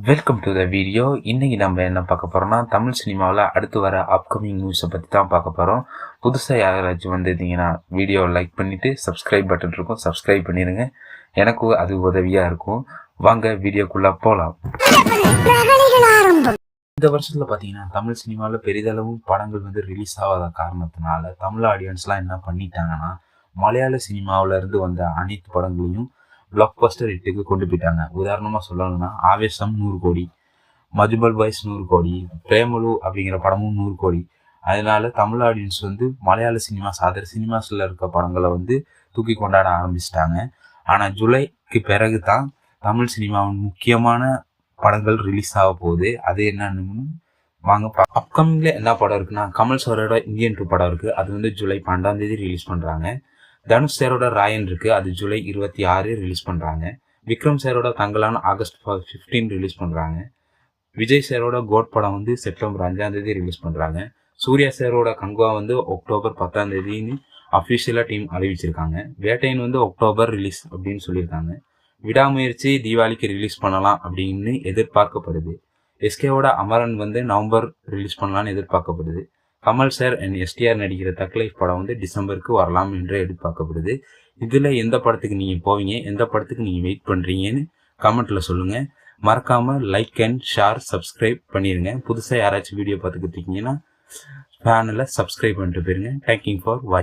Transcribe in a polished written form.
Welcome to the video. இன்னைக்கு நம்ம என்ன பார்க்க போறோம்னா, தமிழ் சினிமாவில் அடுத்து வர அப்கமிங் நியூஸை பற்றி தான் பார்க்க போகிறோம். புதுசாக யாராச்சும் வந்திருந்தீங்கன்னா வீடியோவை லைக் பண்ணிவிட்டு சப்ஸ்கிரைப் பட்டன் இருக்கும், சப்ஸ்கிரைப் பண்ணிடுங்க. எனக்கு அது உதவியாக இருக்கும். வாங்க வீடியோக்குள்ளே போகலாம். இந்த வருஷத்தில் பார்த்தீங்கன்னா தமிழ் சினிமாவில் பெரிதளவு படங்கள் ரிலீஸ் ஆகாத காரணத்தினால தமிழ் ஆடியன்ஸ்லாம் என்ன பண்ணிட்டாங்கன்னா, மலையாள சினிமாவில இருந்து வந்த அனைத்து படங்களையும் பிளாக் பஸ்டர் ஹிட்டுக்கு கொண்டு போயிட்டாங்க. உதாரணமாக சொல்லணும்னா ஆவேசம் 100 கோடி, மஜுமல் பாய்ஸ் 100 கோடி, பிரேமலு அப்படிங்கிற படமும் 100 கோடி. அதனால தமிழ் ஆடியன்ஸ் மலையாள சினிமாஸ் அதர் சினிமாஸில் இருக்க படங்களை தூக்கி கொண்டாட ஆரம்பிச்சிட்டாங்க. ஆனால் ஜூலைக்கு பிறகு தான் தமிழ் சினிமாவின் முக்கியமான படங்கள் ரிலீஸ் ஆக போகுது. அது என்னன்னு வாங்க. அப்கமிங்ல என்ன படம் இருக்குன்னா, கமல் சாரோட இந்தியன் 2 படம் இருக்கு. அது ஜூலை 12 ரிலீஸ் பண்றாங்க. தனுஷ் சாரோட ராயன் இருக்கு, அது ஜூலை 26 ரிலீஸ் பண்றாங்க. விக்ரம் சாரோட தங்கலான் ஆகஸ்ட் 15 ரிலீஸ் பண்றாங்க. விஜய் சாரோட கோட் படம் செப்டம்பர் 5 ரிலீஸ் பண்றாங்க. சூர்யா சாரோட கங்குவா அக்டோபர் 10 அபிஷியலா டீம் அறிவிச்சிருக்காங்க. வேட்டையன் அக்டோபர் ரிலீஸ் அப்படின்னு சொல்லியிருக்காங்க. விடாமுயற்சி தீபாவளிக்கு ரிலீஸ் பண்ணலாம் அப்படின்னு எதிர்பார்க்கப்படுது. எஸ்கேவோட அமரன் நவம்பர் ரிலீஸ் பண்ணலாம்னு எதிர்பார்க்கப்படுது. கமல் சார் அண்ட் எஸ்டிஆர் நடிக்கிற தக் லைஃப் படம் டிசம்பருக்கு வரலாம் என்று எதிர்பார்க்கப்படுது. இதுல எந்த படத்துக்கு நீங்க போவீங்க, எந்த படத்துக்கு நீங்க வெயிட் பண்றீங்கன்னு கமெண்ட்ல சொல்லுங்க. மறக்காம லைக் அண்ட் ஷேர் சப்ஸ்கிரைப் பண்ணிருங்க. புதுசா யாராச்சும் வீடியோ பார்த்துக்கிட்டு இருக்கீங்கன்னா சேனலை சப்ஸ்கிரைப் பண்ணிட்டு போயிருங்க. தேங்க்யூ ஃபார் வாட்சிங்.